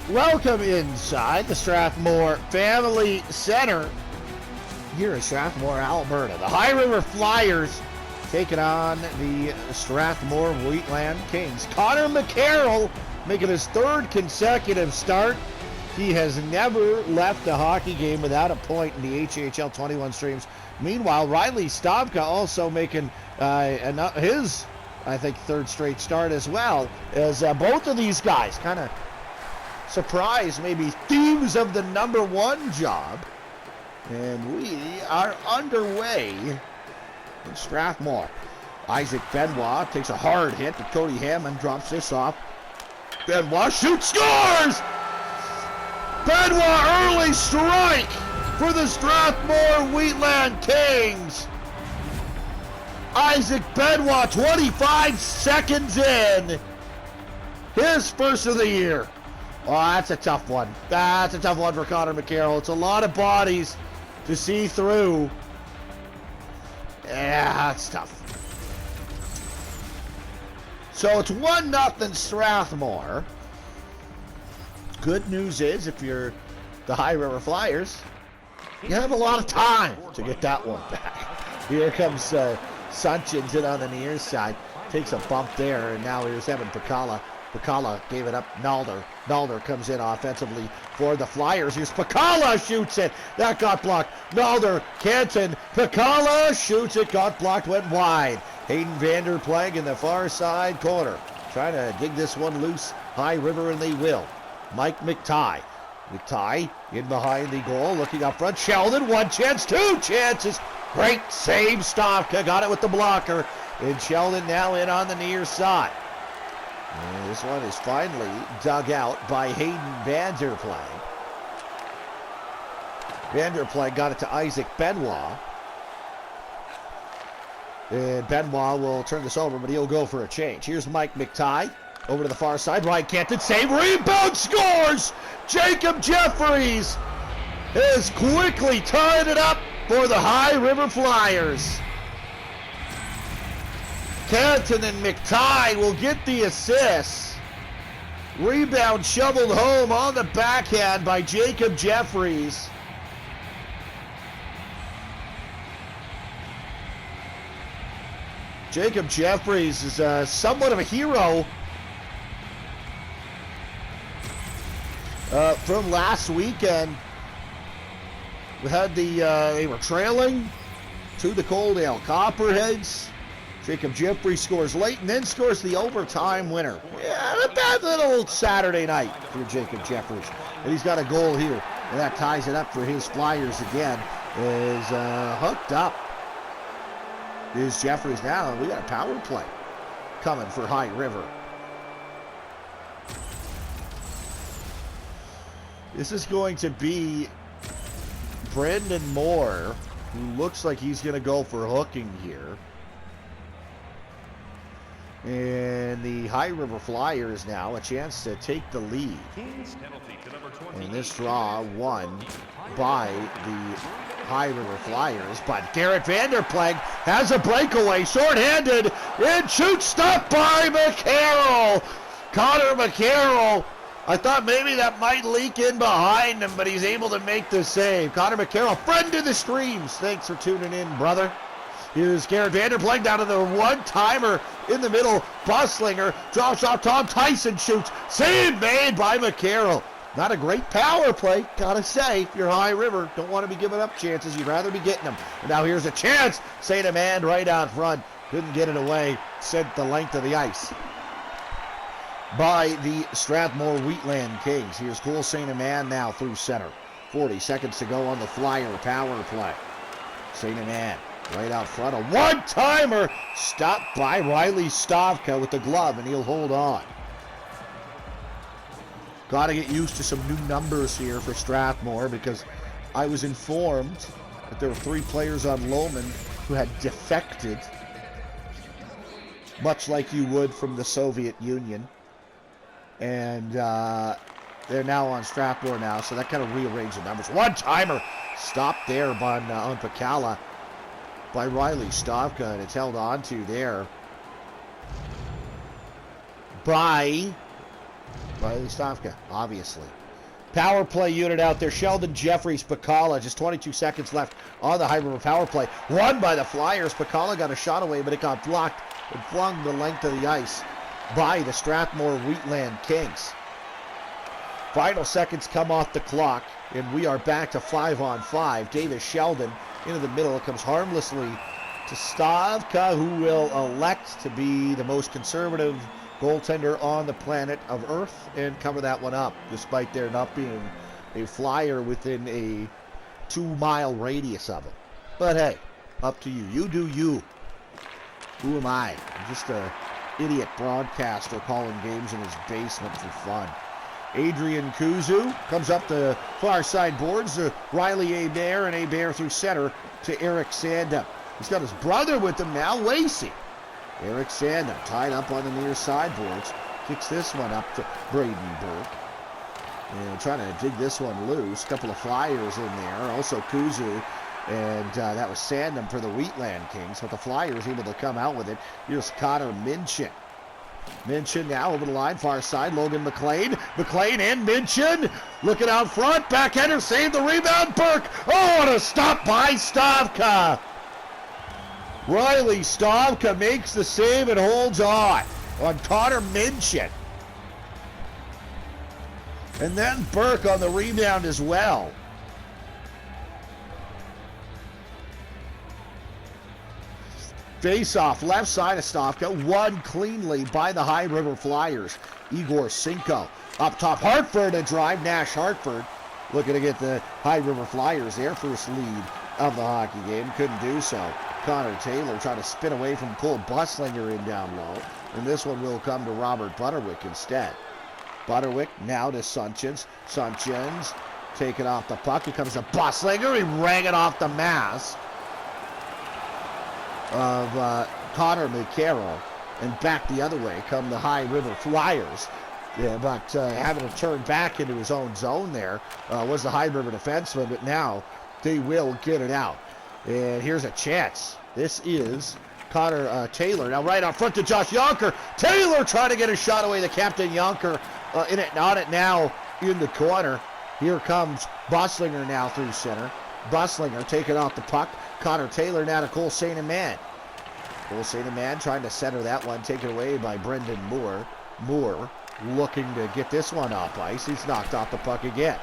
Welcome inside the Strathmore Family Center here in Strathmore, Alberta. The High River Flyers taking on the Strathmore Wheatland Kings. Connor McCarroll making his third consecutive start. He has never left a hockey game without a point in the HJHL21 streams. Meanwhile, Riley Stavka also making his, I think, third straight start as well, as both of these guys kind of surprise, maybe thieves of the number one job. And we are underway in Strathmore. Isaac Benoit takes a hard hit, but Cody Hammond drops this off. Benoit shoots, scores! Benoit early strike for the Strathmore Wheatland Kings. Isaac Benoit, 25 seconds in. His first of the year. Oh, that's a tough one. That's a tough one for Connor McCarroll. It's a lot of bodies to see through. Yeah, that's tough. So it's 1-0 Strathmore. Good news is, if you're the High River Flyers, you have a lot of time to get that one back. Here comes Sunchins in on the near side. Takes a bump there, and now here's Evan Pacala. Pacala gave it up. Nalder. Nalder comes in offensively for the Flyers. Here's Pacala, shoots it. That got blocked. Nalder, Canton. Pacala shoots it. Got blocked, went wide. Hayden Vanderplank in the far side corner. Trying to dig this one loose. High River, and they will. Mike McTighe. McTighe in behind the goal, looking up front. Sheldon, one chance, two chances. Great save. Stavka got it with the blocker. And Sheldon now in on the near side. And this one is finally dug out by Hayden Vanderplank. Vanderplank got it to Isaac Benoit. And Benoit will turn this over, but he'll go for a change. Here's Mike McTighe. Over to the far side. Ryan Canton save. Rebound, scores! Jacob Jeffries has quickly tied it up for the High River Flyers. Canton and McTighe will get the assist. Rebound shoveled home on the backhand by Jacob Jeffries. Jacob Jeffries is somewhat of a hero from last weekend. We had they were trailing to the Coaldale Copperheads. Jacob Jeffries scores late and then scores the overtime winner. Yeah, a bad little Saturday night for Jacob Jeffries. And he's got a goal here, and that ties it up for his Flyers again. Is hooked up is Jeffries now, and we got a power play coming for High River. This is going to be Brandon Moore, who looks like he's going to go for hooking here. And the High River Flyers now a chance to take the lead. And this draw won by the High River Flyers. But Garrett Vanderplank has a breakaway, short-handed, and shoots, stopped by McCarroll. Connor McCarroll. I thought maybe that might leak in behind him, but he's able to make the save. Connor McCarroll, friend of the streams. Thanks for tuning in, brother. Here's Garrett Vanderplank down to the one-timer in the middle. Buslinger drops off. Tom Tyson shoots. Save made by McCarroll. Not a great power play, gotta say. If you're High River, don't want to be giving up chances. You'd rather be getting them. And now here's a chance. St. Amand right out front. Couldn't get it away. Sent the length of the ice by the Strathmore Wheatland Kings. Here's Cole St. Amand now through center. 40 seconds to go on the Flyer power play. St. Amand right out front. A one-timer stopped by Riley Stavka with the glove, and he'll hold on. Got to get used to some new numbers here for Strathmore, because I was informed that there were 3 players on Lowman who had defected, much like you would from the Soviet Union. And they're now on Strathmore now, so that kind of rearranged the numbers. One-timer stopped there by Pacala by Riley Stavka, and it's held on to there by Riley Stavka, obviously. Power play unit out there. Sheldon, Jeffries, Pacala. Just 22 seconds left on the High River power play. Won by the Flyers. Pacala got a shot away, but it got blocked and flung the length of the ice by the Strathmore Wheatland Kings. Final seconds come off the clock, and we are back to 5-on-5. Davis Sheldon into the middle. It comes harmlessly to Stavka, who will elect to be the most conservative goaltender on the planet of Earth and cover that one up, despite there not being a Flyer within a 2-mile radius of him. But hey, up to you. You do you. Who am I? I'm just a idiot broadcaster calling games in his basement for fun. Adrian Kuzu comes up the far side boards. Riley Hebert, and Hebert through center to Eric Sandem. He's got his brother with him now, Lacey. Eric Sandem tied up on the near sideboards. Kicks this one up to Braden Burke. And trying to dig this one loose. A couple of Flyers in there. Also Kuzu. And that was Sandem for the Wheatland Kings. But the Flyers able to come out with it. Here's Connor Minchin. Minchin now over the line, far side. Logan McLean. McLean and Minchin. Looking out front. Backhander saved the rebound. Burke. Oh, and a stop by Stavka. Riley Stavka makes the save and holds on Connor Minchin. And then Burke on the rebound as well. Face-off, left side of Stavka, won cleanly by the High River Flyers. Igor Cinco up top. Hartford a drive. Nash Hartford looking to get the High River Flyers their first lead of the hockey game. Couldn't do so. Connor Taylor trying to spin away from Cole Buslinger in down low. And this one will come to Robert Butterwick instead. Butterwick now to Sunchins. Sunchins taking off the puck. Here comes to Buslinger. He rang it off the mask of Connor McCarroll. And back the other way come the High River Flyers. Yeah, but having to turn back into his own zone there was the High River defenseman. But now they will get it out. And here's a chance. This is Connor Taylor. Now right out front to Josh Yonker. Taylor trying to get a shot away. The captain Yonker in it, not it now in the corner. Here comes Buslinger now through center. Buslinger taking off the puck. Connor Taylor now to Cole St. Amand. Cole St. Amand trying to center that one. Taken away by Brendan Moore. Moore looking to get this one off ice. He's knocked off the puck again.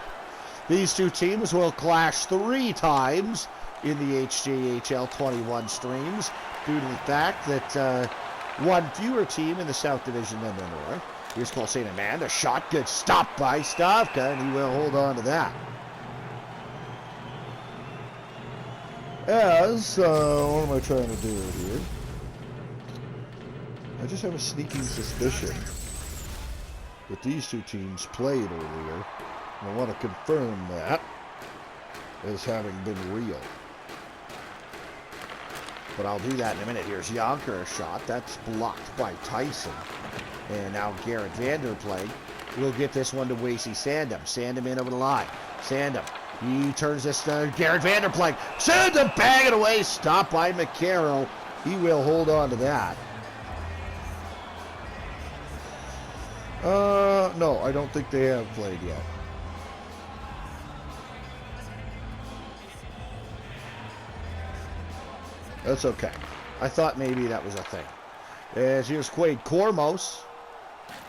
These two teams will clash 3 times in the HJHL21 streams due to the fact that one fewer team in the South Division than the North. Here's Cole St. Amand. A shot gets stopped by Stavka, and he will hold on to that. As, what am I trying to do here? I just have a sneaking suspicion that these two teams played earlier. I want to confirm that as having been real. But I'll do that in a minute. Here's Yonker, a shot. That's blocked by Tyson. And now Garrett Vanderplag will get this one to Wasey Sandem. Sandem in over the line. Sandem. He turns this to Garrett Vanderplag. Sandem bang it away. Stopped by McCarroll. He will hold on to that. No, I don't think they have played yet. That's okay. I thought maybe that was a thing. As here's Quade Cormos.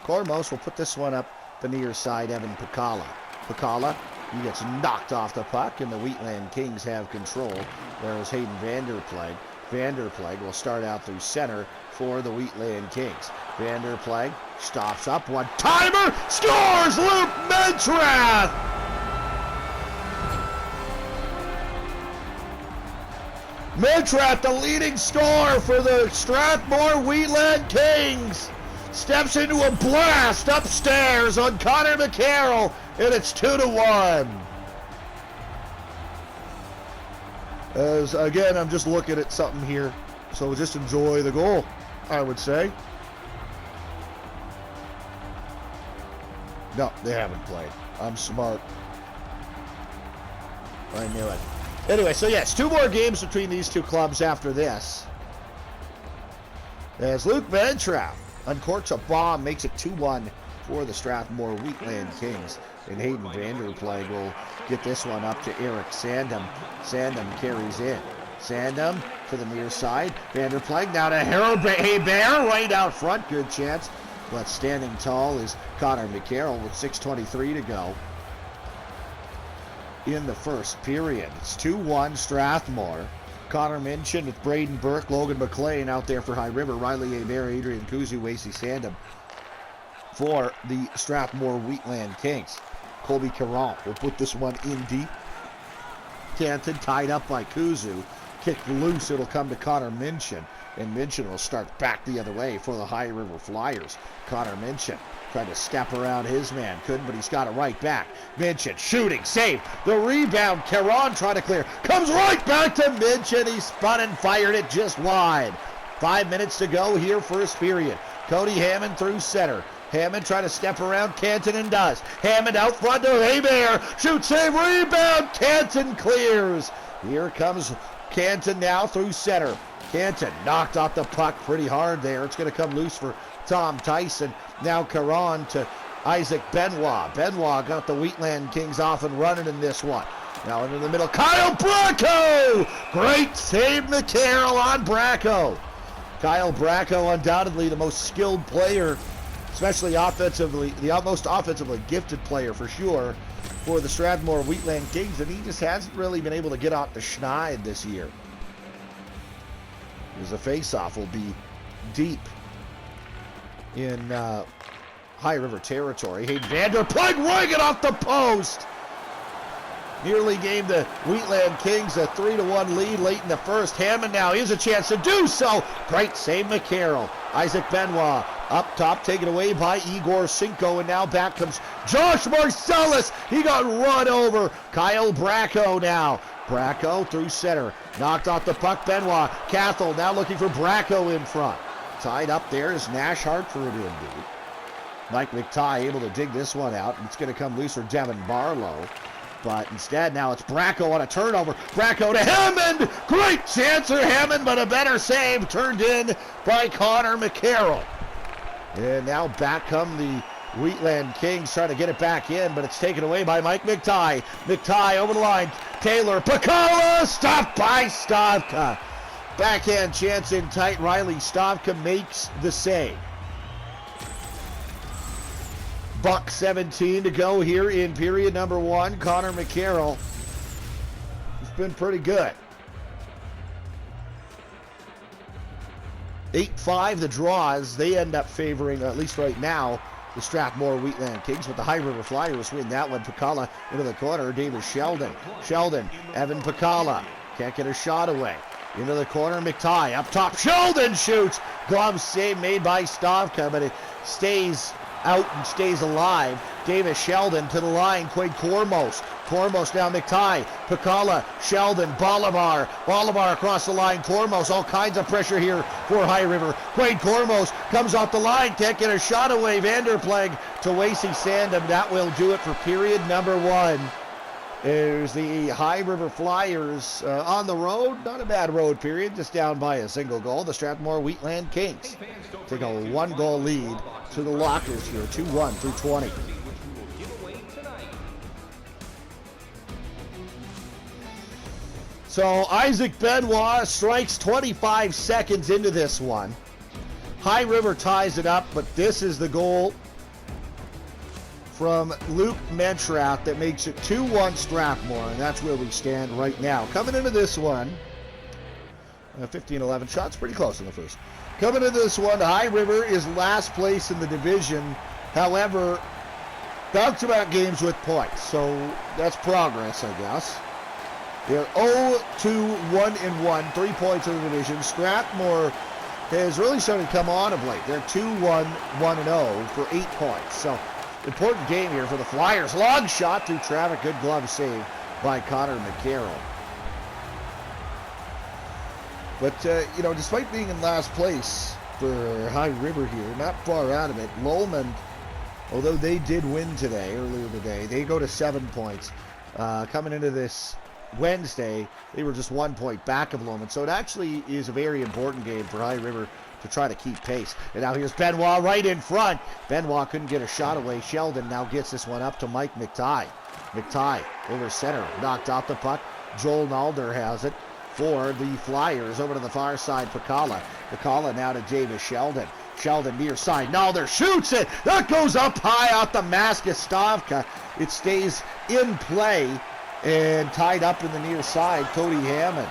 Cormos will put this one up the near side. Evan Pacala. Pacala, he gets knocked off the puck, and the Wheatland Kings have control. There's Hayden Vanderplag. Vanderplag will start out through center for the Wheatland Kings. Vanderplag stops up. One-timer! Scores! Luke Mentrath! Mentrath, the leading scorer for the Strathmore Wheatland Kings, steps into a blast upstairs on Connor McCarroll, and it's 2-1. As, again, I'm just looking at something here, so just enjoy the goal, I would say. No, they haven't played. I'm smart. I knew it. Anyway, so yes, 2 more games between these two clubs after this. As Luke Ventrow uncorks a bomb, makes it 2-1 for the Strathmore Wheatland Kings. And Hayden Vanderplag will get this one up to Eric Sandom. Sandom carries in. Sandom to the near side. Vanderplag now to Harold Hebert right out front. Good chance. But standing tall is Connor McCarroll with 6:23 to go in the first period. It's 2-1 Strathmore. Connor Minchin with Braden Burke, Logan McLean out there for High River, Riley Hebert, Adrian Kuzu, Wasey Sandom for the Strathmore Wheatland Kings. Colby Caron will put this one in deep. Canton tied up by Kuzu. Kicked loose, it'll come to Connor Minchin. And Minchin will start back the other way for the High River Flyers. Connor Minchin tried to step around his man. Couldn't, but he's got it right back. Minchin shooting, save. The rebound, Caron trying to clear. Comes right back to Minchin. He spun and fired it just wide. 5 minutes to go here, first period. Cody Hammond through center. Hammond trying to step around Canton and does. Hammond out front to Hebert. Shoot, save, rebound. Canton clears. Here comes Canton now through center. Canton knocked off the puck pretty hard there. It's going to come loose for Tom Tyson. Now Caron to Isaac Benoit. Benoit got the Wheatland Kings off and running in this one. Now into the middle, Kyle Bracco! Great save, McCarroll on Bracco. Kyle Bracco, undoubtedly the most skilled player, especially offensively, the most offensively gifted player for sure for the Strathmore Wheatland Kings, and he just hasn't really been able to get off the schneid this year. As the face-off will be deep in High River territory. Hayden Vanderplag right it off the post. Nearly gave the Wheatland Kings a 3-1 lead late in the first. Hammond now, here's a chance to do so. Great save, McCarroll. Isaac Benoit up top, taken away by Igor Cinco, and now back comes Josh Marcellus. He got run over. Kyle Bracco now. Bracco through center. Knocked off the puck, Benoit. Cathell now looking for Bracco in front. Tied up there is Nash Hartford in deep. Mike McTighe able to dig this one out. It's going to come loose for Devin Barlow. But instead now it's Bracco on a turnover. Bracco to Hammond. Great chance for Hammond, but a better save turned in by Connor McCarroll. And now back come the Wheatland Kings trying to get it back in, but it's taken away by Mike McTighe. McTighe over the line. Taylor Pacala, stopped by Stavka. Backhand chance in tight. Riley Stavka makes the save. Buck 17 to go here in period number one. Connor McCarroll has been pretty good. 8-5 the draws. They end up favoring, at least right now, the Strathmore Wheatland Kings, but the High River Flyers win that one. Pacala into the corner. David Sheldon. Sheldon. Evan Pacala. Can't get a shot away. Into the corner. McTighe up top. Sheldon shoots. Glove save made by Stavka, but it stays out and stays alive. Davis Sheldon to the line. Quade Cormos. Cormos now McTighe. Pacala. Sheldon. Bolivar. Bolivar across the line. Cormos. All kinds of pressure here for High River. Quade Cormos comes off the line. Can't get a shot away. Vanderplag to Wasey Sandom. That will do it for period number one. There's the High River Flyers on the road. Not a bad road period. Just down by a single goal. The Strathmore Wheatland Kings take a one-goal lead to the Lockers here. 2-1 through 20. So Isaac Benoit strikes 25 seconds into this one. High River ties it up, but this is the goal from Luke Mentrath that makes it 2-1 Strathmore, and that's where we stand right now. Coming into this one, 15-11 shots, pretty close in the first. Coming into this one, High River is last place in the division. However, talks about games with points, so that's progress, I guess. They're 0-2-1-1, 3 points in the division. Strathmore has really started to come on of late. They're 2-1-1-0 for 8 points. So important game here for the Flyers. Long shot through traffic. Good glove save by Connor McCarroll. But, despite being in last place for High River here, not far out of it, Lowland, although they did win today, earlier today, they go to 7 points. Coming into this Wednesday, they were just 1 point back of Lowland. So it actually is a very important game for High River to try to keep pace. And now here's Benoit right in front. Benoit couldn't get a shot away. Sheldon now gets this one up to Mike McTighe. McTighe over center, knocked off the puck. Joel Nalder has it for the Flyers over to the far side. Pacala now to Davis Sheldon. Sheldon near side. Nalder shoots it. That goes up high off the mask of Stavka. It stays in play and tied up in the near side. Cody Hammond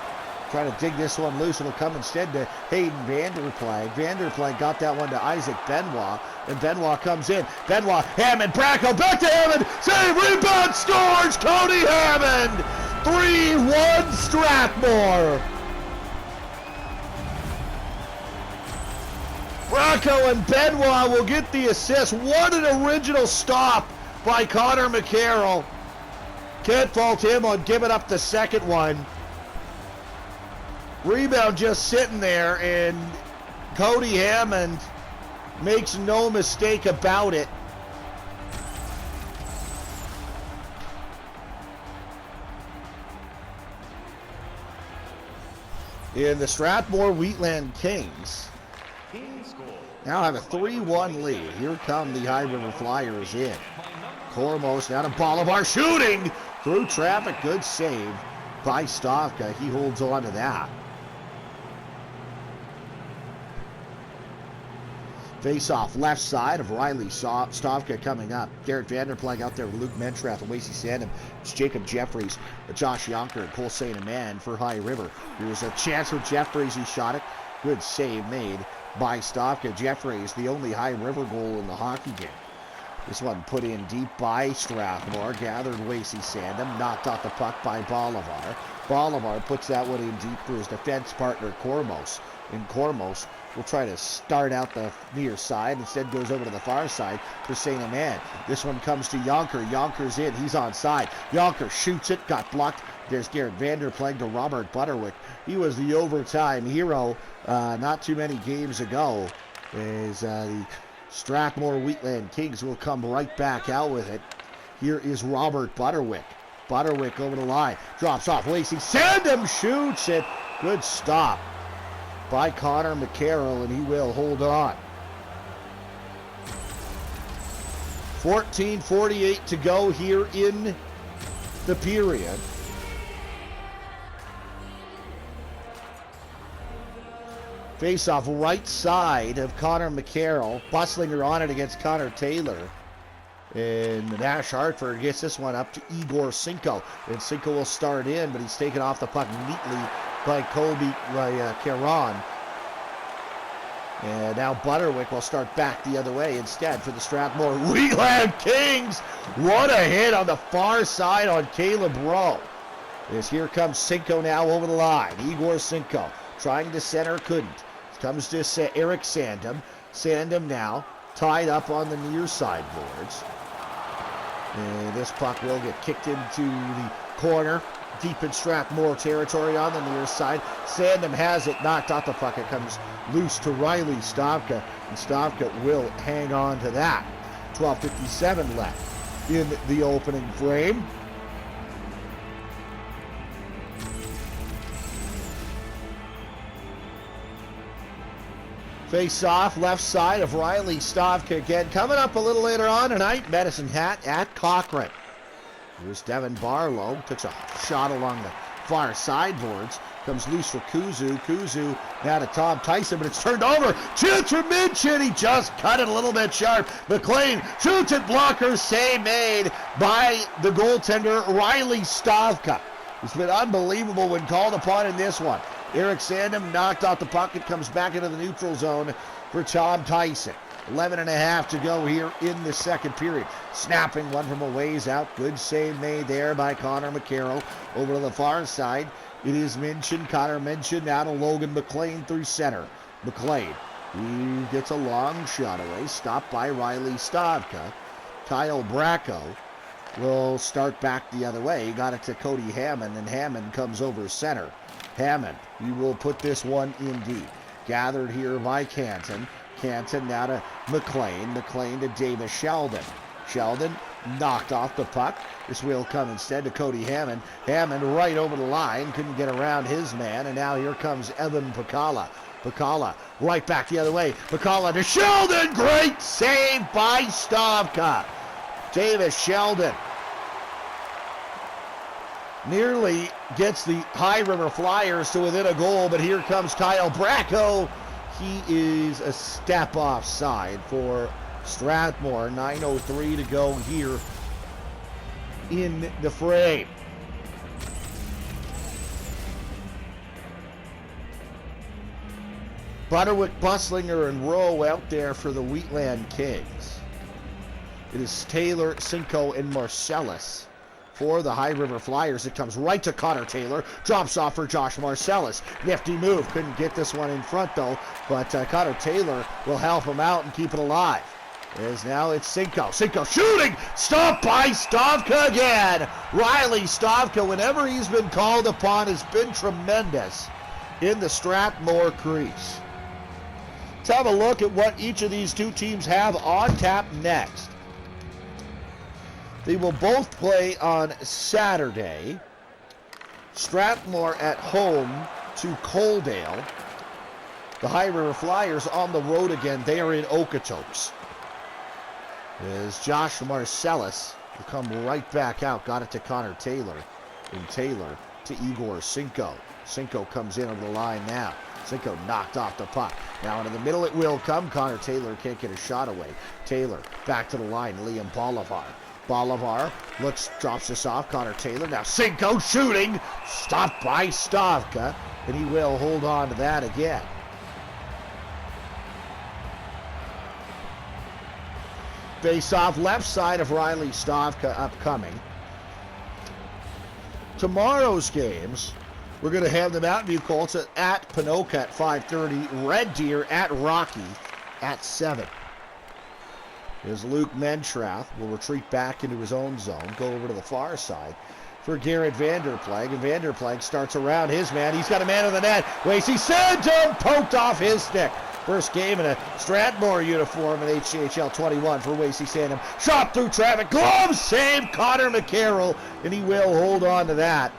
trying to dig this one loose. It'll come instead to Hayden Vanderplank. Vanderplank got that one to Isaac Benoit. And Benoit comes in. Benoit, Hammond, Bracco, back to Hammond. Save, rebound, scores! Cody Hammond! 3-1 Strathmore. Bracco and Benoit will get the assist. What an original stop by Connor McCarroll. Can't fault him on giving up the second one. Rebound just sitting there, and Cody Hammond makes no mistake about it. And the Strathmore Wheatland Kings now have a 3-1 lead. Here come the High River Flyers in. Cormos now to Bolivar, shooting through traffic. Good save by Stavka. He holds on to that. Face-off left side of Riley Stavka coming up. Garrett Vanderplank out there with Luke Mentrath and Wasey Sandham. It's Jacob Jeffries, Josh Yonker, and Cole St. Amand for High River. Here's a chance for Jeffries. He shot it. Good save made by Stavka. Jeffries, the only High River goal in the hockey game. This one put in deep by Strathmore. Gathered Wasey Sandham. Knocked off the puck by Bolivar. Bolivar puts that one in deep for his defense partner, Cormos. And Cormos will try to start out the near side. Instead goes over to the far side for St. Amand. This one comes to Yonker. Yonker's in. He's onside. Yonker shoots it. Got blocked. There's Garrett Vanderplank to Robert Butterwick. He was the overtime hero not too many games ago. As the Strathmore Wheatland Kings will come right back out with it. Here is Robert Butterwick. Butterwick over the line. Drops off. Wasey Sandham shoots it. Good stop by Connor McCarroll, and he will hold on. 14:48 to go here in the period. Face-off right side of Connor McCarroll. Busslinger on it against Connor Taylor. And Nash Hartford gets this one up to Igor Cinco. And Cinco will start in, but he's taken off the puck neatly by Caron. And now Butterwick will start back the other way instead for the Strathmore Wheatland Kings. What a hit on the far side on Caleb Rowe. As here comes Cinco now over the line. Igor Cinco trying to center, couldn't. Comes to Eric Sandham. Sandham now tied up on the near side boards. And this puck will get kicked into the corner. Deep in Strathmore territory on the near side. Sandham has it, knocked off the puck. It comes loose to Riley Stavka, and Stavka will hang on to that. 12:57 left in the opening frame. Face off left side of Riley Stavka again. Coming up a little later on tonight, Medicine Hat at Cochrane. Here's Devin Barlow. Takes a shot along the far sideboards. Comes loose for Kuzu. Kuzu now to Tom Tyson, but it's turned over. Chance for Minchin. He just cut it a little bit sharp. McLean shoots it. Blocker save made by the goaltender, Riley Stavka. It's been unbelievable when called upon in this one. Eric Sandham knocked off the puck. It comes back into the neutral zone for Tom Tyson. 11.5 to go here in the second period. Snapping one from a ways out. Good save made there by Connor McCarroll. Over to the far side, it is Minchin. Connor Minchin now to Logan McLean through center. McLean, he gets a long shot away. Stopped by Riley Stavka. Kyle Bracco will start back the other way. He got it to Cody Hammond, and Hammond comes over center. Hammond, he will put this one in deep. Gathered here by Canton. Canton now to McLean. McLean to Davis Sheldon. Sheldon knocked off the puck. This will come instead to Cody Hammond. Hammond right over the line. Couldn't get around his man. And now here comes Evan Pacala. Pacala right back the other way. Pacala to Sheldon. Great save by Stavka. Davis Sheldon nearly gets the High River Flyers to within a goal, but here comes Kyle Bracco. He is a step offside for Strathmore. 9:03 to go here in the fray. Butterwick, Buslinger, and Rowe out there for the Wheatland Kings. It is Taylor, Cinco, and Marcellus for the High River Flyers. It comes right to Connor Taylor. Drops off for Josh Marcellus. Nifty move. Couldn't get this one in front, though. But Connor Taylor will help him out and keep it alive. As now it's Cinco. Cinco shooting! Stopped by Stavka again! Riley Stavka, whenever he's been called upon, has been tremendous in the Strathmore crease. Let's have a look at what each of these two teams have on tap next. They will both play on Saturday. Strathmore at home to Coaldale. The High River Flyers on the road again. They are in Okotoks. As Josh Marcellus will come right back out. Got it to Connor Taylor. And Taylor to Igor Cinco. Cinco comes in over the line now. Cinco knocked off the puck. Now into the middle it will come. Connor Taylor can't get a shot away. Taylor back to the line. Liam Bolivar. Bolivar drops this off. Connor Taylor. Now Cinco shooting. Stopped by Stavka. And he will hold on to that again. Face off left side of Riley Stavka upcoming. Tomorrow's games, we're going to have the Mountain View Colts at Ponoka at 5:30. Red Deer at Rocky at 7. As Luke Mentrath will retreat back into his own zone, go over to the far side for Garrett Vanderplag. And Vanderplag starts around his man. He's got a man on the net. Wasey sent him, poked off his stick. First game in a Strathmore uniform in HJHL21 for Wasey Sandham. Shot through traffic. Glove save, Connor McCarroll, and he will hold on to that.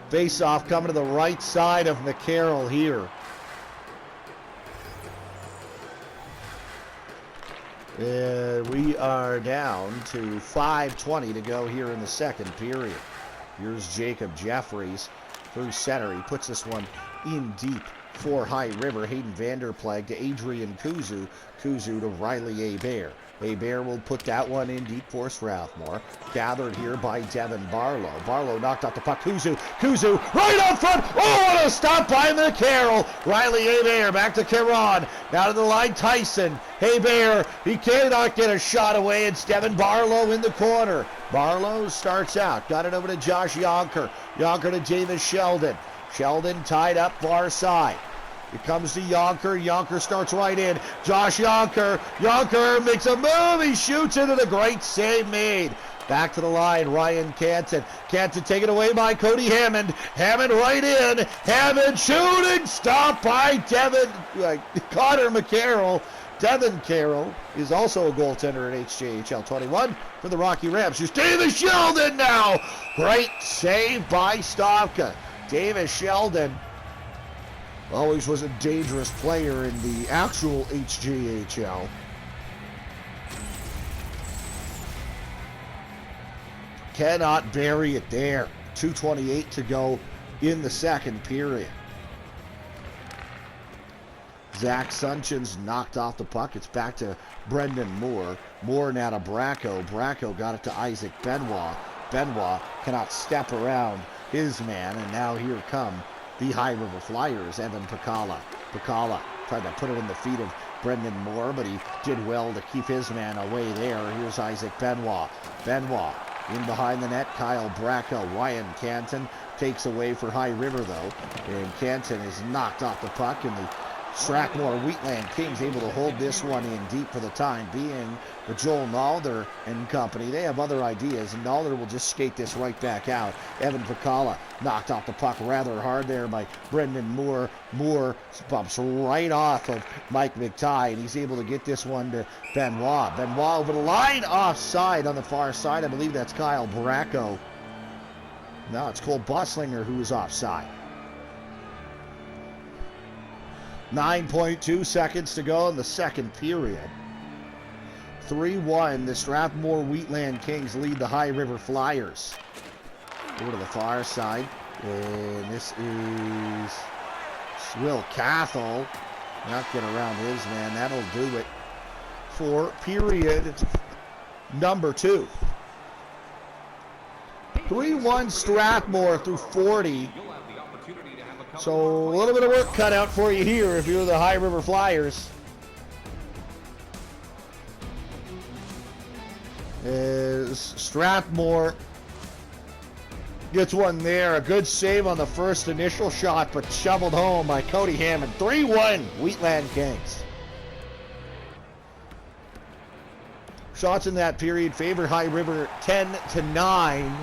Face-off coming to the right side of McCarroll here. We are down to 5:20 to go here in the second period. Here's Jacob Jeffries through center. He puts this one in deep for High River. Hayden Vanderplag to Adrian Kuzu. Kuzu to Riley Hebert. Hebert will put that one in deep for Strathmore. Gathered here by Devin Barlow. Barlow knocked off the puck. Kuzu right up front. Oh, what a stop by McCarroll. Riley Hebert back to Caron. Now to the line, Tyson. Hebert, he cannot get a shot away. It's Devin Barlow in the corner. Barlow starts out. Got it over to Josh Yonker. Yonker to Davis Sheldon. Sheldon tied up far side. It comes to Yonker. Yonker starts right in. Josh Yonker. Yonker makes a move. He shoots into the great save made. Back to the line, Ryan Canton. Canton taken away by Cody Hammond. Hammond right in. Hammond shooting. Stopped by Connor McCarroll. Devin Carroll is also a goaltender at HJHL21 for the Rocky Rams. Here's Davis Sheldon now. Great save by Stavka. Davis Sheldon always was a dangerous player in the actual HJHL. Cannot bury it there. 2:28 to go in the second period. Zach Sunchin's knocked off the puck. It's back to Brendan Moore. Moore now to Bracco. Bracco got it to Isaac Benoit. Benoit cannot step around his man, and now here come the High River Flyers. Evan Pacala. Pacala tried to put it in the feet of Brendan Moore, but he did well to keep his man away there. Here's Isaac Benoit. Benoit in behind the net. Kyle Bracco. Ryan Canton takes away for High River, though, and Canton is knocked off the puck, and the Strathmore Wheatland Kings able to hold this one in deep for the time being. But Joel Nalder and company, they have other ideas, and Nalder will just skate this right back out. Evan Pacala knocked off the puck rather hard there by Brendan Moore. Moore bumps right off of Mike McTighe, and he's able to get this one to Benoit. Benoit over the line, offside on the far side. I believe that's Kyle Bracco. Now it's Cole Busslinger who is offside. 9.2 seconds to go in the second period. 3-1, the Strathmore Wheatland Kings lead the High River Flyers. Go to the far side, and this is Will Cathell. Not get around his man. That'll do it for period number 2. 3-1 Strathmore through 40. So a little bit of work cut out for you here if you're the High River Flyers. As Strathmore gets one there. A good save on the first initial shot, but shoveled home by Cody Hammond. 3-1 Wheatland Kings. Shots in that period favor High River 10-9.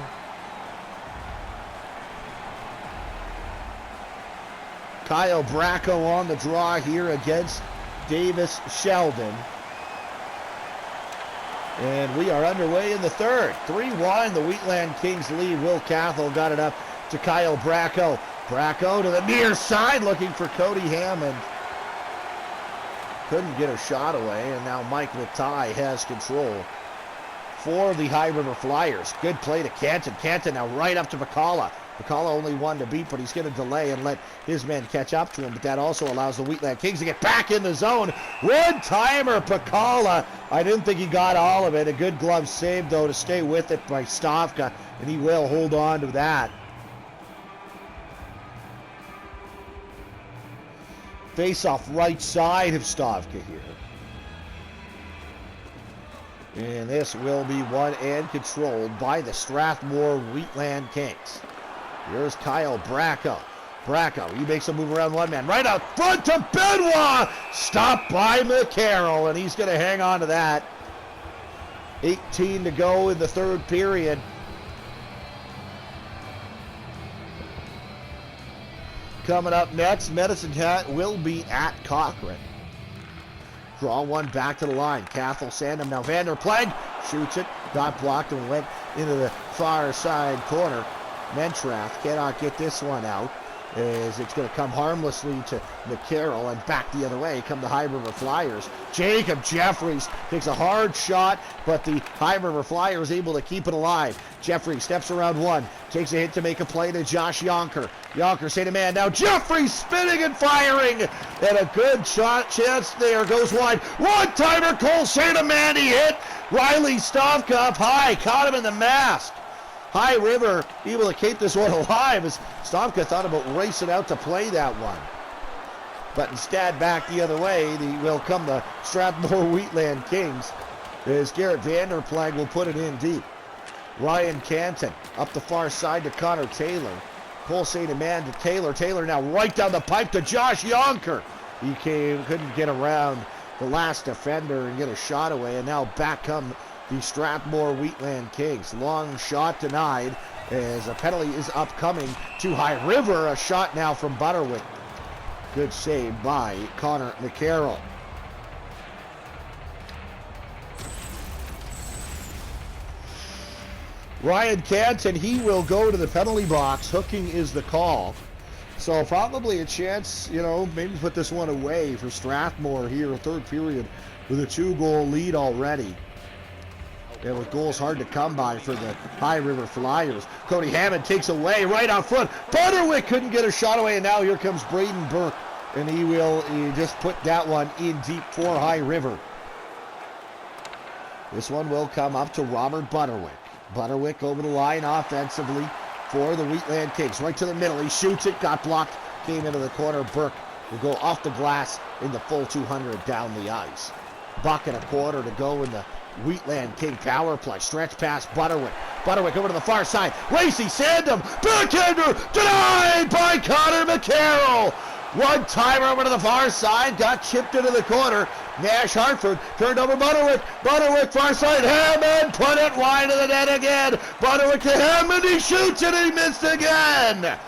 Kyle Bracco on the draw here against Davis Sheldon. And we are underway in the third. 3-1, the Wheatland Kings lead. Will Cathell got it up to Kyle Bracco. Bracco to the near side looking for Cody Hammond. Couldn't get a shot away, and now Mike Vittai has control for the High River Flyers. Good play to Canton. Canton now right up to Vakala. Vakala only one to beat, but he's going to delay and let his men catch up to him. But that also allows the Wheatland Kings to get back in the zone. One-timer, Vakala. I didn't think he got all of it. A good glove save, though, to stay with it by Stavka, and he will hold on to that. Face-off right side of Stavka here. And this will be won and controlled by the Strathmore Wheatland Kings. Here's Kyle Bracco. Bracco, he makes a move around one man. Right out front to Benoit. Stopped by McCarroll, and he's going to hang on to that. 18 to go in the third period. Coming up next, Medicine Hat will be at Cochrane. Draw one back to the line. Cathell, Sandham, now Vanderplank shoots it. Got blocked and went into the far side corner. Mentrath cannot get this one out, as it's going to come harmlessly to McCarroll, and back the other way come the High River Flyers. Jacob Jeffries takes a hard shot, but the High River Flyers able to keep it alive. Jeffries steps around one, takes a hit to make a play to Josh Yonker. Yonker say to man, now Jeffries spinning and firing, and a good shot chance there, goes wide. One-timer, Cole say to man, he hit Riley Stavka up high, caught him in the mask. High River able to keep this one alive as Stavka thought about racing out to play that one. But instead, back the other way, will come the Strathmore Wheatland Kings, as Garrett Vanderplank will put it in deep. Ryan Canton up the far side to Connor Taylor. Cole St. Man to Taylor. Taylor now right down the pipe to Josh Yonker. He couldn't get around the last defender and get a shot away, and now back come the Strathmore Wheatland Kings. Long shot denied as a penalty is upcoming to High River. A shot now from Butterwick. Good save by Connor McCarroll. Ryan Canton, he will go to the penalty box. Hooking is the call. So probably a chance, maybe put this one away for Strathmore here, third period, with a 2-goal lead already. And with goals hard to come by for the High River Flyers. Cody Hammond takes away right out front. Butterwick couldn't get a shot away, and now here comes Braden Burke. And he just put that one in deep for High River. This one will come up to Robert Butterwick. Butterwick over the line offensively for the Wheatland Kings. Right to the middle. He shoots it, got blocked, came into the corner. Burke will go off the glass in the full 200 down the ice. Buck and a quarter to go in the Wheatland King power play. Stretch pass Butterwick. Butterwick over to the far side. Lacey Sandham. Backhander denied by Connor McCarroll. One-timer over to the far side. Got chipped into the corner. Nash Hartford turned over Butterwick. Butterwick far side. Hammond put it wide of the net again. Butterwick to Hammond. He shoots it. He missed again.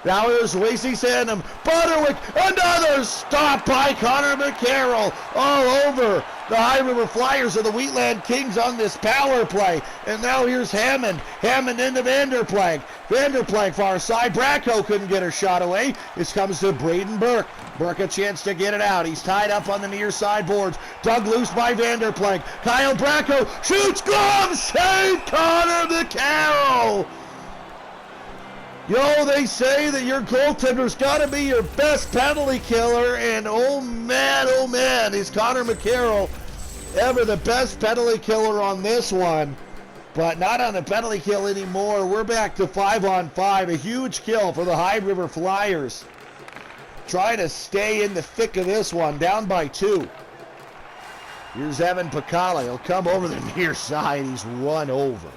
Now here's Wasey Sandham. Butterwick, another stop by Connor McCarroll. All over the High River Flyers of the Wheatland Kings on this power play. And now here's Hammond. Hammond into Vanderplank. Vanderplank far side. Bracco couldn't get her shot away. This comes to Braden Burke. Burke a chance to get it out. He's tied up on the near side boards. Dug loose by Vanderplank. Kyle Bracco shoots, glove save, Connor McCarroll. Yo, they say that your goaltender's got to be your best penalty killer, and oh man, is Connor McCarroll ever the best penalty killer on this one. But not on the penalty kill anymore. We're back to 5-on-5. A huge kill for the High River Flyers. Trying to stay in the thick of this one, down by 2. Here's Evan Pacala. He'll come over the near side. He's run over.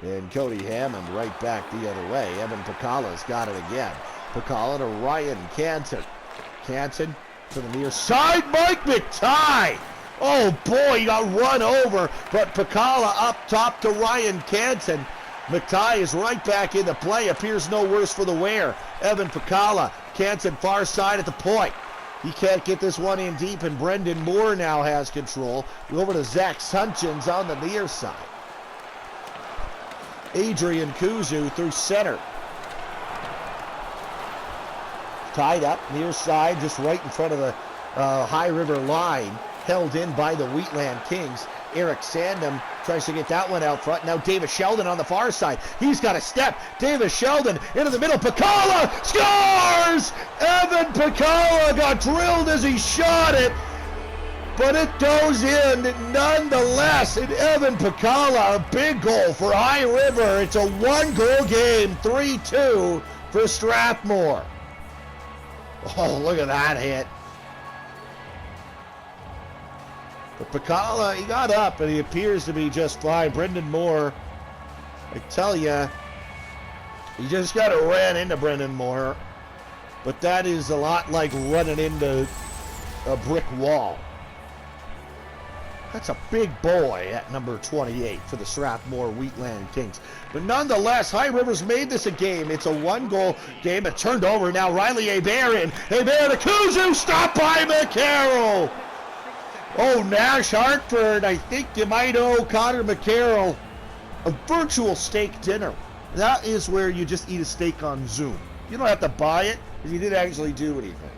And Cody Hammond right back the other way. Evan Pacala's got it again. Pacala to Ryan Canton. Canton to the near side. Mike McTighe. Oh boy, he got run over. But Pacala up top to Ryan Canton. McTighe is right back into play. Appears no worse for the wear. Evan Pacala. Canton far side at the point. He can't get this one in deep, and Brendan Moore now has control. Over to Zach Sunchins on the near side. Adrian Kuzu through center. Tied up near side, just right in front of the High River line. Held in by the Wheatland Kings. Eric Sandham tries to get that one out front. Now Davis Sheldon on the far side. He's got a step. Davis Sheldon into the middle. Pacala scores! Evan Pacala got drilled as he shot it. But it goes in nonetheless. And Evan Pacala, a big goal for High River. It's a 1-goal game, 3-2 for Strathmore. Oh, look at that hit. But Pacala, he got up and he appears to be just fine. Brendan Moore, I tell you, he just got ran into Brendan Moore. But that is a lot like running into a brick wall. That's a big boy at number 28 for the Strathmore Wheatland Kings. But nonetheless, High River's made this a game. It's a 1-goal game. It turned over. Now Riley Hebert to Kuzu, stopped by McCarroll. Oh, Nash Hartford, I think you might owe Connor McCarroll a virtual steak dinner. That is where you just eat a steak on Zoom. You don't have to buy it, because you didn't actually do anything.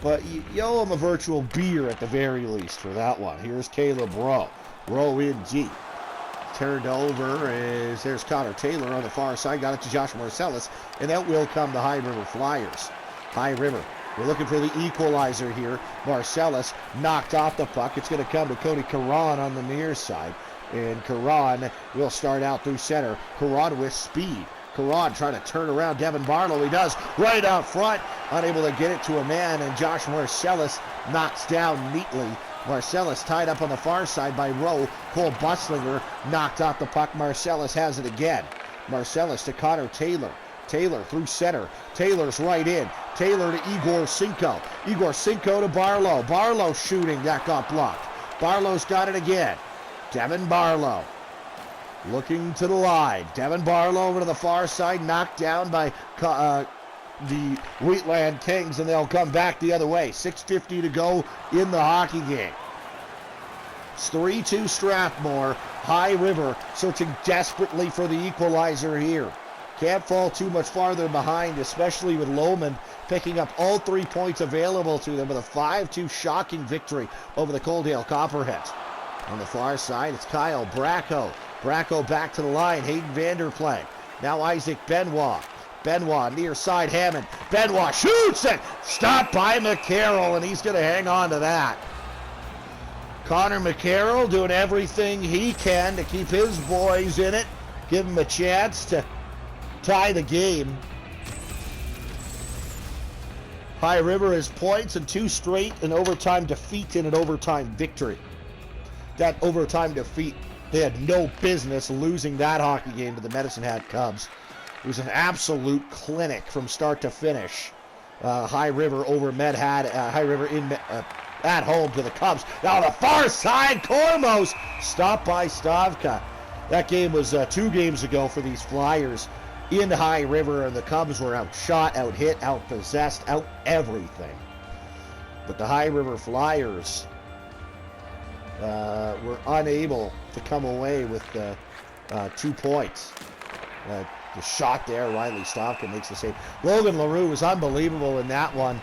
But you owe him a virtual beer at the very least for that one. Here's Caleb Rowe. Rowe in deep. Turned over as there's Connor Taylor on the far side. Got it to Josh Marcellus. And that will come to High River Flyers. High River. We're looking for the equalizer here. Marcellus knocked off the puck. It's going to come to Cody Caron on the near side. And Caron will start out through center. Caron with speed. Caron trying to turn around Devin Barlow. He does right out front. Unable to get it to a man. And Josh Marcellus knocks down neatly. Marcellus tied up on the far side by Rowe. Cole Buslinger knocked off the puck. Marcellus has it again. Marcellus to Connor Taylor. Taylor through center. Taylor's right in. Taylor to Igor Cinco. Igor Cinco to Barlow. Barlow shooting. That got blocked. Barlow's got it again. Devin Barlow looking to the line. Devin Barlow over to the far side. Knocked down by the Wheatland Kings, and they'll come back the other way. 6:50 to go in the hockey game. It's 3-2 Strathmore. High River searching desperately for the equalizer here. Can't fall too much farther behind, especially with Lohman picking up all 3 points available to them with a 5-2 shocking victory over the Coaldale Copperheads. On the far side, it's Kyle Bracco. Bracco back to the line. Hayden Vanderplank. Now Isaac Benoit. Benoit near side Hammond. Benoit shoots it. Stopped by McCarroll, and he's going to hang on to that. Connor McCarroll doing everything he can to keep his boys in it. Give him a chance to tie the game. High River has points and 2 straight an overtime defeat and an overtime victory. That overtime defeat, they had no business losing that hockey game to the Medicine Hat Cubs. It was an absolute clinic from start to finish. High River over High River in at home to the Cubs. Now the far side, Kormos stopped by Stavka. That game was 2 games ago for these Flyers. in High River, and the Cubs were outshot, out-hit, out-possessed, out-everything. But the High River Flyers were unable to come away with 2 points. The shot there, Riley Stavka makes the save. Logan LaRue was unbelievable in that one.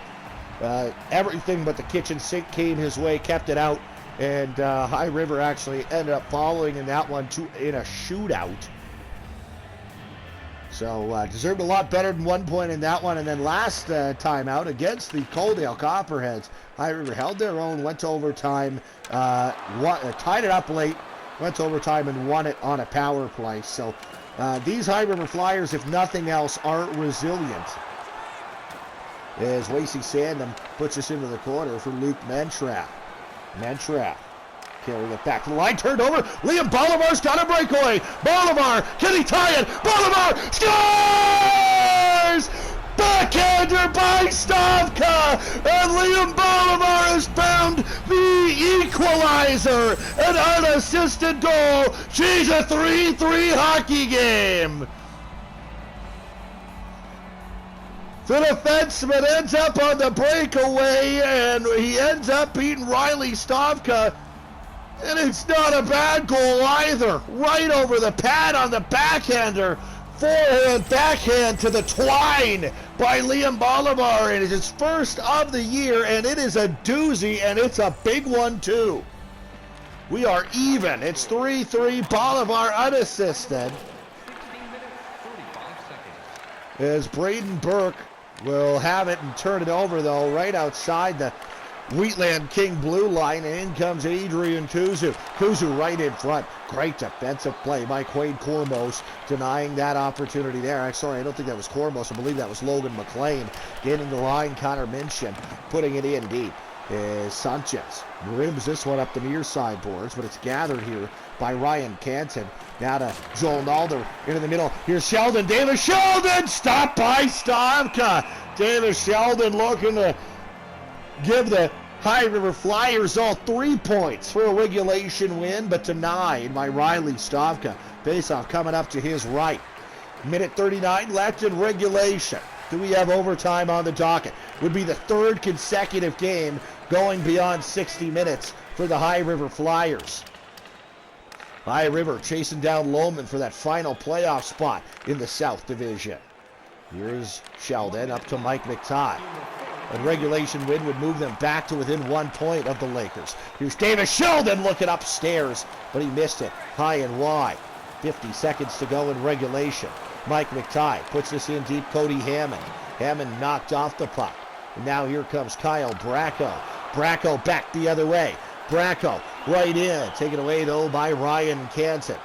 Everything but the kitchen sink came his way, kept it out, and High River actually ended up following in that one in a shootout. So deserved a lot better than 1 point in that one. And then last time out against the Coaldale Copperheads, High River held their own, went to overtime, tied it up late, went to overtime and won it on a power play. So these High River Flyers, if nothing else, are resilient. As Wasey Sandham puts us into the corner for Luke Mentrath. Mentrath carrying it back to the line, turned over. Liam Bolivar's got a breakaway. Bolivar, can he tie it? Bolivar scores! Backhander by Stavka, and Liam Bolivar has found the equalizer. An unassisted goal. She's a 3-3 hockey game. The defenseman ends up on the breakaway, and he ends up beating Riley Stavka. And it's not a bad goal either. Right over the pad on the backhander. Forehand backhand to the twine by Liam Bolivar. It is his first of the year, and it is a doozy, and it's a big one too. We are even. It's 3-3. Bolivar unassisted. As Braden Burke will have it and turn it over, though, right outside the Wheatland King blue line, and in comes Adrian Kuzu. Kuzu right in front. Great defensive play by Quade Cormos, denying that opportunity there. I don't think that was Cormos. I believe that was Logan McLean. Gaining the line, Connor Minchin, putting it in deep. Is Sanchez rims this one up the near side boards, but it's gathered here by Ryan Canton. Now to Joel Nalder into the middle. Here's Sheldon. Davis Sheldon! Stopped by Stavka. Davis Sheldon looking to give the High River Flyers all 3 points for a regulation win, but denied by Riley Stavka. Faceoff coming up to his right. Minute 39 left in regulation. Do we have overtime on the docket? Would be the third consecutive game going beyond 60 minutes for the High River Flyers. High River chasing down Lohman for that final playoff spot in the South Division. Here's Sheldon up to Mike McTighe. A regulation win would move them back to within 1 point of the Lakers. Here's Davis Sheldon looking upstairs, but he missed it high and wide. 50 seconds to go in regulation. Mike McTighe puts this in deep. Cody Hammond. Hammond knocked off the puck. And now here comes Kyle Bracco. Bracco back the other way. Bracco right in. Taken away, though, by Ryan Canton.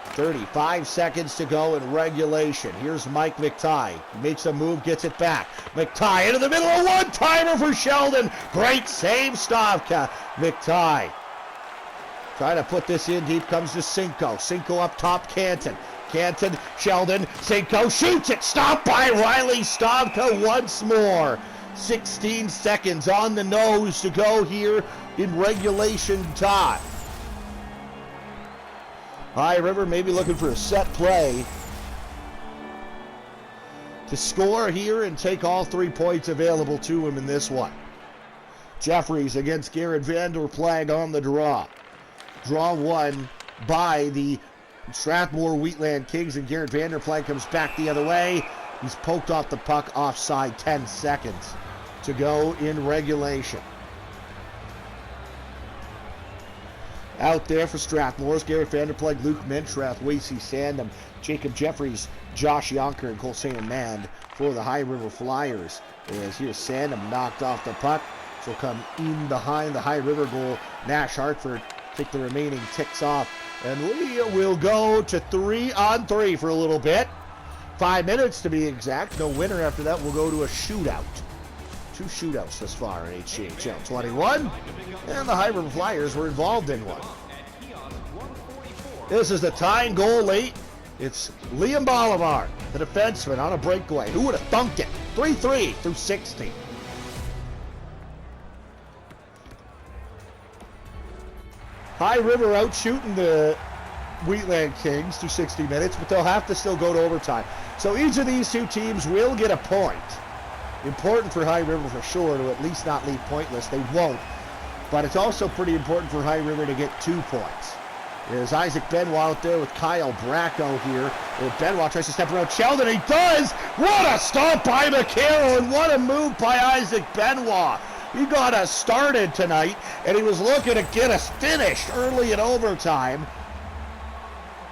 35 seconds to go in regulation. Here's Mike McTighe. Makes a move, gets it back. McTighe into the middle, a one-timer for Sheldon. Great save, Stavka. McTighe trying to put this in deep, comes to Cinco. Cinco up top, Canton. Canton, Sheldon, Cinco shoots it. Stopped by Riley Stavka once more. 16 seconds on the nose to go here in regulation time. High River maybe looking for a set play to score here and take all 3 points available to him in this one. Jeffries against Garrett Vanderplag on the draw. Draw won by the Strathmore Wheatland Kings, and Garrett Vanderplag comes back the other way. He's poked off the puck offside. 10 seconds to go in regulation. Out there for Strathmore's Garrett Vanderplag, Luke Mentrath, Wasey Sandham, Jacob Jeffries, Josh Yonker, and Cole St. Amand for the High River Flyers. As here's Sandham knocked off the puck. So come in behind the High River goal. Nash Hartford take the remaining ticks off. And we will go to 3-on-3 for a little bit. 5 minutes to be exact. No winner after that. We'll go to a shootout. 2 shootouts thus far in HJHL21. And the High River Flyers were involved in one. This is the tying goal late. It's Liam Bolivar, the defenseman, on a breakaway. Who would have thunked it? 3-3 through 60. High River out shooting the Wheatland Kings to 60 minutes, but they'll have to still go to overtime. So each of these two teams will get a point. Important for High River for sure to at least not leave pointless. They won't. But it's also pretty important for High River to get 2 points. There's Isaac Benoit out there with Kyle Bracco here. And Benoit tries to step around Sheldon. He does! What a stop by McCarroll, and what a move by Isaac Benoit. He got us started tonight, and he was looking to get us finished early in overtime.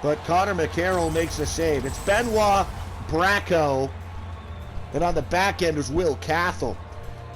But Connor McCarroll makes a save. It's Benoit, Bracco, and on the back end is Will Cathell.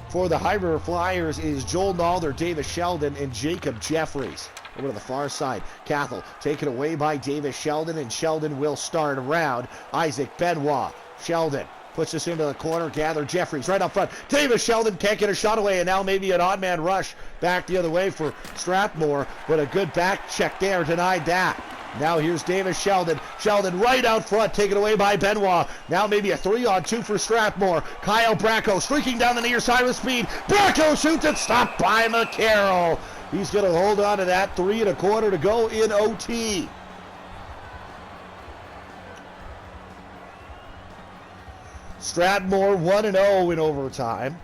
For the High River Flyers is Joel Nalder, Davis Sheldon, and Jacob Jeffries. Over to the far side, Cathell taken away by Davis Sheldon, and Sheldon will start around Isaac Benoit. Sheldon puts this into the corner, gather Jeffries right up front. Davis Sheldon can't get a shot away, and now maybe an odd man rush back the other way for Strathmore, but a good back check there denied that. Now here's Davis Sheldon. Sheldon right out front, taken away by Benoit. Now maybe a 3-on-2 for Strathmore. Kyle Bracco streaking down the near side with speed. Bracco shoots it, stopped by McCarroll. He's going to hold on to that. 3 1/4 to go in OT. Strathmore 1-0 in overtime.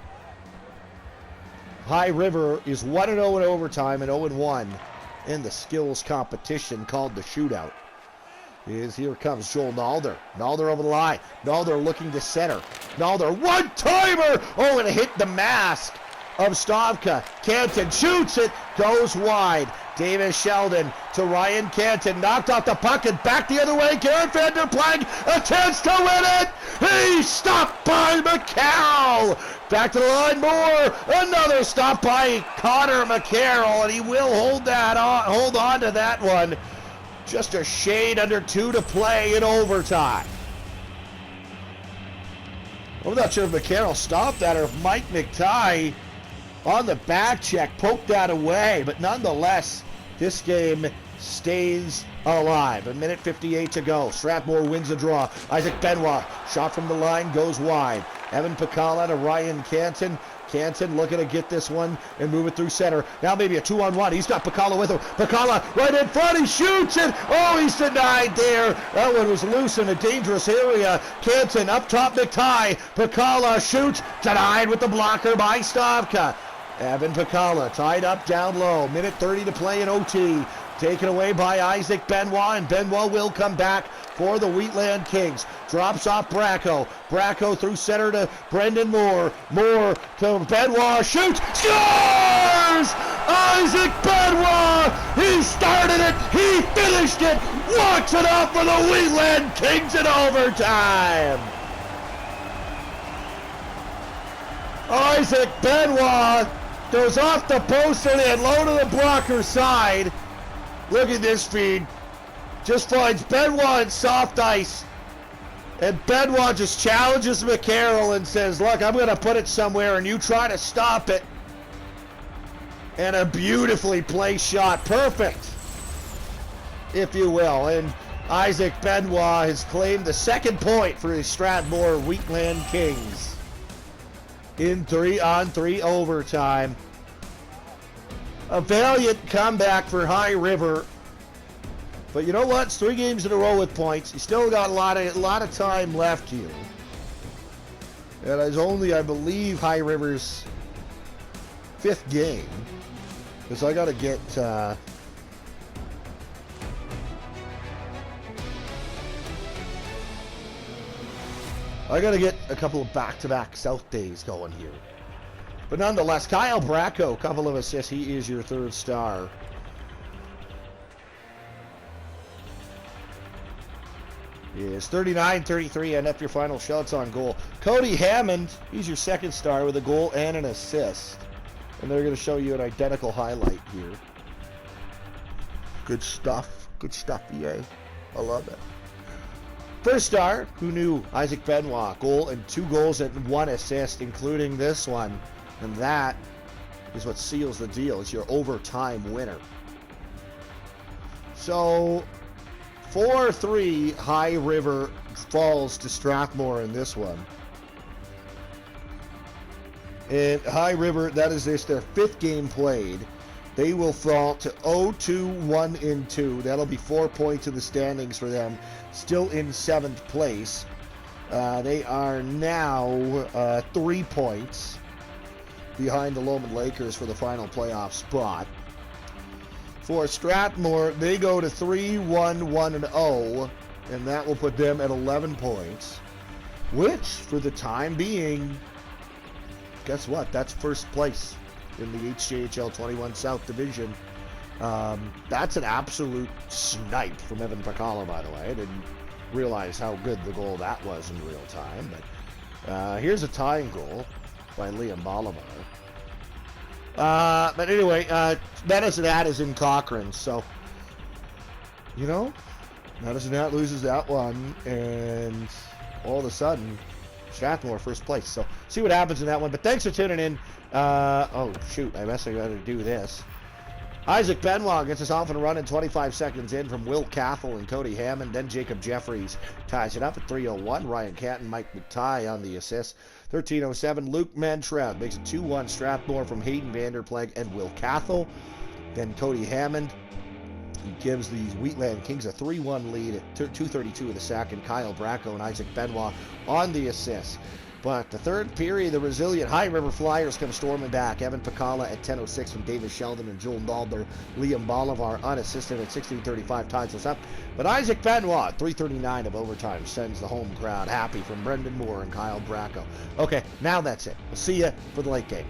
High River is 1-0 in overtime and 0-1 in the skills competition called the shootout. Here comes Joel Nalder. Nalder over the line. Nalder looking to center. Nalder, one-timer! Oh, and it hit the mask of Stavka. Canton shoots it, goes wide. Davis Sheldon to Ryan Canton, knocked off the puck and back the other way. Garrett van der Plank, a chance to win it. He's stopped by McCarroll. Back to the line, more. Another stop by Connor McCarroll, and he will hold on to that one. Just a shade under 2 to play in overtime. I'm not sure if McCarroll stopped that or if Mike McTighe on the back check poked that away, but nonetheless, this game stays alive. 1:58 to go. Strathmore wins the draw. Isaac Benoit, shot from the line, goes wide. Evan Pacala to Ryan Canton. Canton looking to get this one and move it through center. Now maybe a 2-on-1. He's got Pacala with him. Pacala right in front. He shoots it. Oh, he's denied there. That one was loose in a dangerous area. Canton up top, McTighe. Pacala shoots. Denied with the blocker by Stavka. Evan Pacala tied up down low. 1:30 to play in OT. Taken away by Isaac Benoit, and Benoit will come back for the Wheatland Kings. Drops off Bracco. Bracco through center to Brendan Moore. Moore to Benoit. Shoots. Scores! Isaac Benoit! He started it. He finished it. Walks it off for the Wheatland Kings in overtime. Isaac Benoit goes off the post and low to the blocker side. Look at this feed. Just finds Benoit in soft ice. And Benoit just challenges McCarroll and says, look, I'm going to put it somewhere and you try to stop it. And a beautifully placed shot. Perfect, if you will. And Isaac Benoit has claimed the second point for the Strathmore Wheatland Kings in 3-on-3 overtime. A valiant comeback for High River. But you know what? It's 3 games in a row with points. You still got a lot of time left here. And it's only, I believe, High River's 5th game. Because I got to get... I got to get a couple of back-to-back South days going here. But nonetheless, Kyle Bracco, a couple of assists. He is your 3rd star. Is 39-33, and up your final shots on goal. Cody Hammond, he's your 2nd star with a goal and an assist. And they're going to show you an identical highlight here. Good stuff. Good stuff, EA. I love it. 1st star, who knew? Isaac Benoit, goal and 2 goals and 1 assist, including this one. And that is what seals the deal. It's your overtime winner. So, 4-3 High River falls to Strathmore in this one. And High River, that is their 5th game played. They will fall to 0-2-1-2. That'll be 4 points in the standings for them. Still in 7th place. They are now 3 points behind the Lowman Lakers for the final playoff spot. For Strathmore, they go to 3-1-1-0, and that will put them at 11 points, which, for the time being, guess what? That's first place in the HJHL21 South Division. That's an absolute snipe from Evan Pacala, by the way. I didn't realize how good the goal that was in real time, but here's a tying goal by Liam Bolivar. But anyway, Medicine Hat is in Cochrane, so, you know, Medicine Hat loses that one, and all of a sudden, Strathmore first place. So, see what happens in that one. But thanks for tuning in. Oh, shoot, I guess I got to do this. Isaac Benoit gets us off and running 25 seconds in from Will Cathell and Cody Hammond. Then Jacob Jeffries ties it up at 3:01. Ryan Canton, Mike McTighe on the assist. 13:07, Luke Mantrell makes it 2-1 Strathmore from Hayden Vanderpleg and Will Cathell. Then Cody Hammond gives the Wheatland Kings a 3-1 lead at 2:32 of the second. Kyle Bracco and Isaac Benoit on the assist. But the third period, the resilient High River Flyers come storming back. Evan Pacala at 10:06 from David Sheldon and Joel Nalder. Liam Bolivar unassisted at 16:35 ties us up. But Isaac Benoit, 3:39 of overtime, sends the home crowd happy from Brendan Moore and Kyle Bracco. Okay, now that's it. We'll see you for the late game.